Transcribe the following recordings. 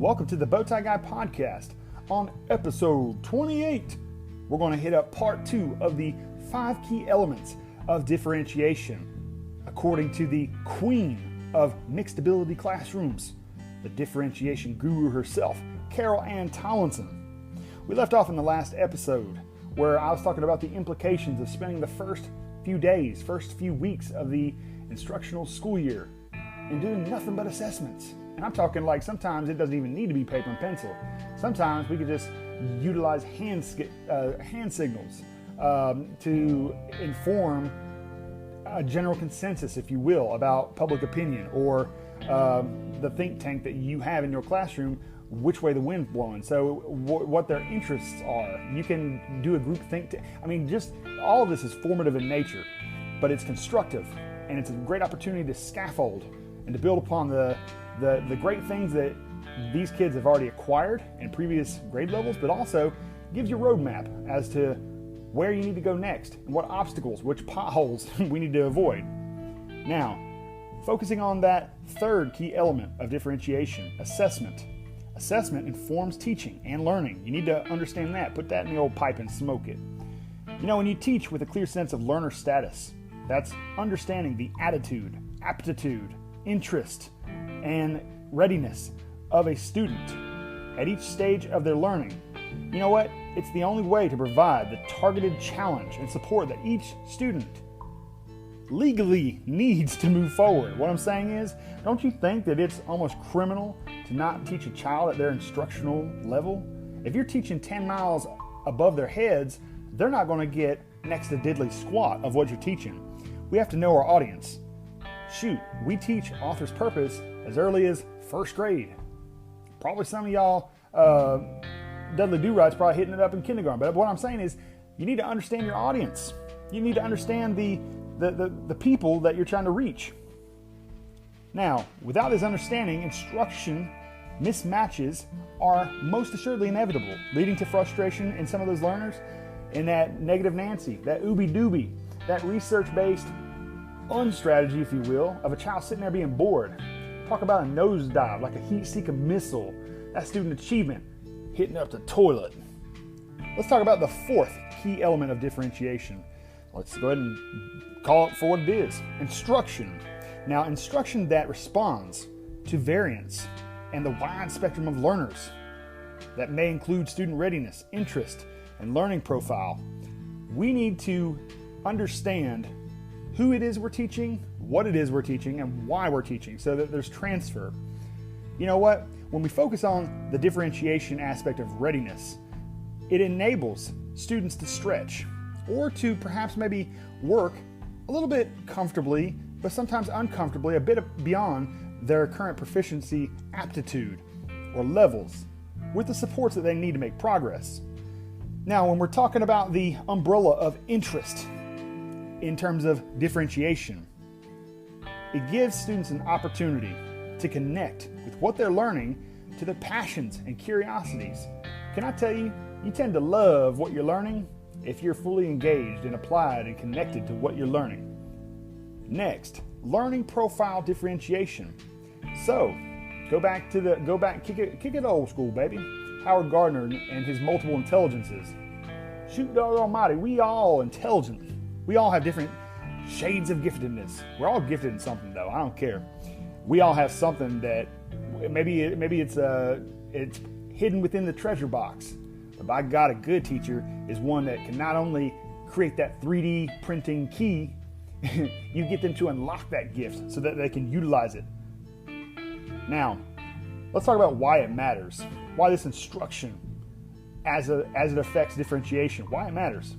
Welcome to the BOWTIEGUY Podcast. On episode 28, we're going to hit up part 2 of the 5 key elements of differentiation, according to the queen of mixed ability classrooms, the differentiation guru herself, Carol Ann Tomlinson. We left off in the last episode where I was talking about the implications of spending the first few days, first few weeks of the instructional school year and doing nothing but assessments. And I'm talking like sometimes it doesn't even need to be paper and pencil. Sometimes we could just utilize hand signals to inform a general consensus, if you will, about public opinion or the think tank that you have in your classroom, which way the wind's blowing. So what their interests are. You can do a group think tank. I mean, just all of this is formative in nature, but it's constructive and it's a great opportunity to scaffold and to build upon the great things that these kids have already acquired in previous grade levels, but also gives you a roadmap as to where you need to go next and what obstacles, which potholes we need to avoid. Now, focusing on that third key element of differentiation, assessment. Assessment informs teaching and learning. You need to understand that. Put that in the old pipe and smoke it. You know, when you teach with a clear sense of learner status, that's understanding the attitude, aptitude, interest, and readiness of a student at each stage of their learning. You know what? It's the only way to provide the targeted challenge and support that each student legally needs to move forward. What I'm saying is, don't you think that it's almost criminal to not teach a child at their instructional level? If you're teaching 10 miles above their heads, they're not going to get next to diddly squat of what you're teaching. We have to know our audience. Shoot, we teach author's purpose as early as first grade. Probably some of y'all, Dudley Do-Right's probably hitting it up in kindergarten. But what I'm saying is, you need to understand your audience. You need to understand the people that you're trying to reach. Now, without this understanding, instruction mismatches are most assuredly inevitable, leading to frustration in some of those learners, and that negative Nancy, that ooby-dooby, that research-based strategy, if you will, of a child sitting there being bored. Talk about a nosedive, like a heat-seeking missile. That student achievement hitting up the toilet. Let's talk about the fourth key element of differentiation. Let's go ahead and call it for what it is. Instruction. Now, instruction that responds to variance and the wide spectrum of learners. That may include student readiness, interest, and learning profile. We need to understand who it is we're teaching, what it is we're teaching, and why we're teaching, so that there's transfer. You know what? When we focus on the differentiation aspect of readiness, it enables students to stretch or to perhaps maybe work a little bit comfortably, but sometimes uncomfortably, a bit beyond their current proficiency aptitude or levels with the supports that they need to make progress. Now, when we're talking about the umbrella of interest in terms of differentiation, it gives students an opportunity to connect with what they're learning to their passions and curiosities. Can I tell you, you tend to love what you're learning if you're fully engaged and applied and connected to what you're learning. Next, learning profile differentiation. So, kick it old school, baby. Howard Gardner and his multiple intelligences. Shoot dog almighty, we all intelligent. We all have different shades of giftedness. We're all gifted in something, though. I don't care. We all have something that maybe it's hidden within the treasure box. But by God, a good teacher is one that can not only create that 3D printing key, you get them to unlock that gift so that they can utilize it. Now, let's talk about why it matters. Why this instruction, as it affects differentiation, why it matters.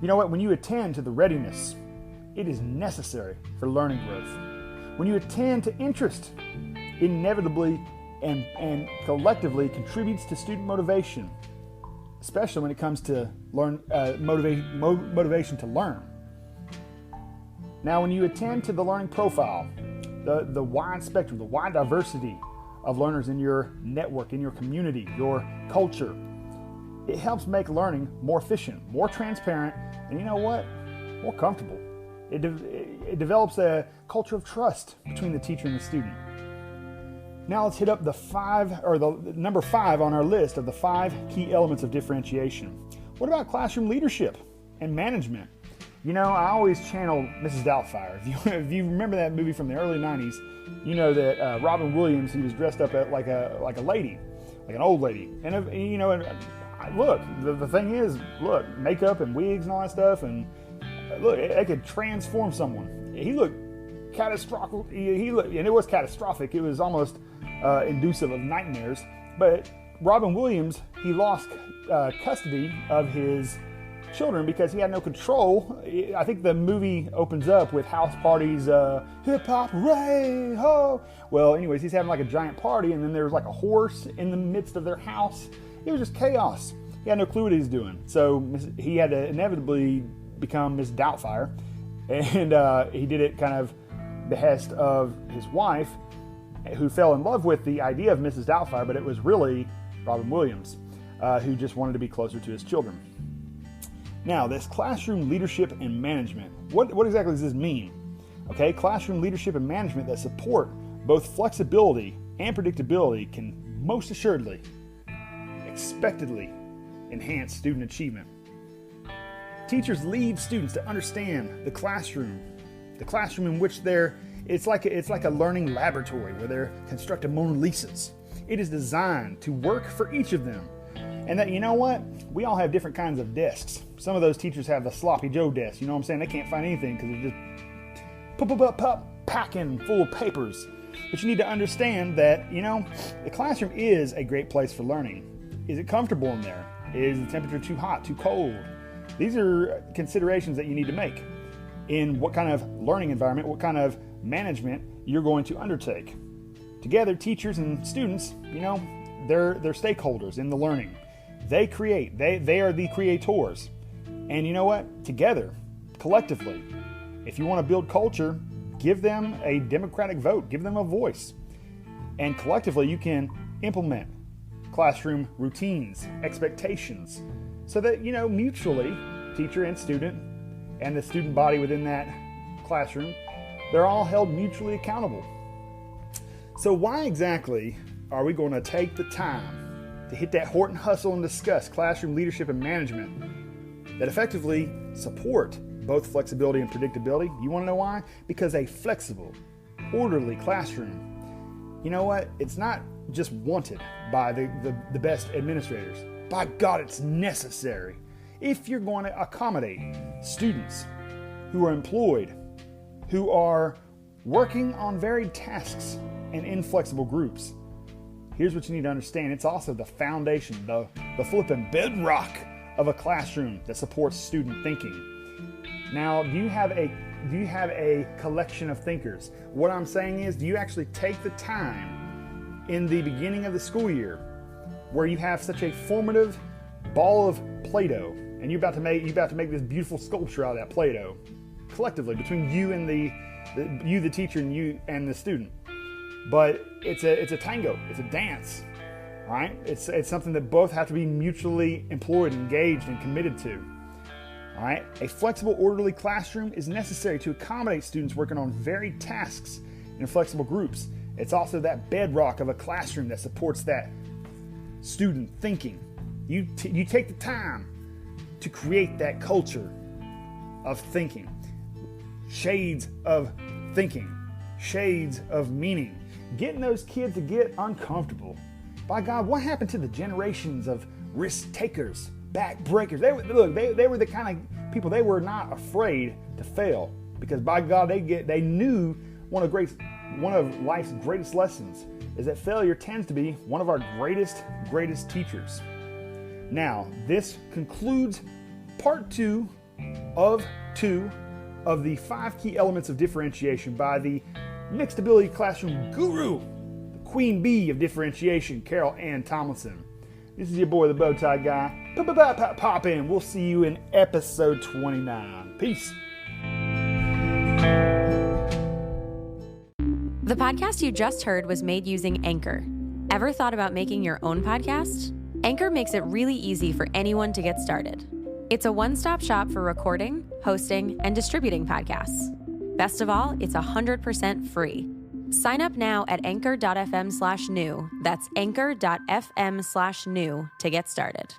You know what? When you attend to the readiness, it is necessary for learning growth. When you attend to interest, inevitably and collectively contributes to student motivation, especially when it comes to motivation to learn. Now, when you attend to the learning profile, the wide spectrum, the wide diversity of learners in your network, in your community, your culture, it helps make learning more efficient, more transparent, and you know what? More comfortable. It develops a culture of trust between the teacher and the student. Now let's hit up the number 5 on our list of the 5 key elements of differentiation. What about classroom leadership and management? You know, I always channel Mrs. Doubtfire. If you remember that movie from the early 90s, you know that Robin Williams, he was dressed up like a lady, like an old lady. And look, the thing is, look, makeup and wigs and all that stuff, and look, it could transform someone. He looked catastrophic. And it was catastrophic. It was almost inducive of nightmares. But Robin Williams, he lost custody of his children because he had no control. I think the movie opens up with house parties, hip hop, ray ho. Well, anyways, he's having like a giant party, and then there's like a horse in the midst of their house. It was just chaos. He had no clue what he was doing. So he had to inevitably become Miss Doubtfire, and he did it kind of behest of his wife, who fell in love with the idea of Mrs. Doubtfire, but it was really Robin Williams, who just wanted to be closer to his children. Now, this classroom leadership and management, what exactly does this mean? Okay, classroom leadership and management that support both flexibility and predictability can most assuredly, expectedly enhance student achievement. Teachers lead students to understand the classroom in which it's like a learning laboratory where they're constructing Mona Lisas. It is designed to work for each of them. And that, you know what? We all have different kinds of desks. Some of those teachers have the sloppy Joe desk. You know what I'm saying? They can't find anything because they're just packing full of papers. But you need to understand that, you know, the classroom is a great place for learning. Is it comfortable in there? Is the temperature too hot, too cold? These are considerations that you need to make in what kind of learning environment, what kind of management you're going to undertake. Together, teachers and students, you know, they're stakeholders in the learning. They create. They are the creators. And you know what? Together, collectively, if you want to build culture, give them a democratic vote. Give them a voice. And collectively, you can implement classroom routines, expectations, so that, you know, mutually, teacher and student, and the student body within that classroom, they're all held mutually accountable. So why exactly are we going to take the time to hit that Horton hustle and discuss classroom leadership and management that effectively support both flexibility and predictability? You want to know why? Because a flexible, orderly classroom, you know what? It's not just wanted by the best administrators. By God, it's necessary. If you're going to accommodate students who are employed, who are working on varied tasks and inflexible groups, here's what you need to understand. It's also the foundation, the flipping bedrock of a classroom that supports student thinking. Now, do you have a collection of thinkers? What I'm saying is, do you actually take the time in the beginning of the school year where you have such a formative ball of Play-Doh and you're about to make this beautiful sculpture out of that Play-Doh collectively between you and the teacher and you and the student? But it's a tango, it's a dance, right? It's something that both have to be mutually employed, engaged, and committed to. All right? A flexible, orderly classroom is necessary to accommodate students working on varied tasks in flexible groups. It's also that bedrock of a classroom that supports that student thinking. You take the time to create that culture of thinking, shades of thinking, shades of meaning, getting those kids to get uncomfortable. By God, what happened to the generations of risk takers, back breakers? They were the kind of people, they were not afraid to fail, because by God, they knew one of life's greatest lessons is that failure tends to be one of our greatest teachers. Now, this concludes part 2 of the 5 key elements of differentiation by the mixed ability classroom guru, the queen bee of differentiation, Carol Ann Tomlinson. This is your boy, the Bowtie Guy. Pop in. We'll see you in episode 29. Peace. The podcast you just heard was made using Anchor. Ever thought about making your own podcast? Anchor makes it really easy for anyone to get started. It's a one-stop shop for recording, hosting, and distributing podcasts. Best of all, it's 100% free. Sign up now at anchor.fm/new. That's anchor.fm/new to get started.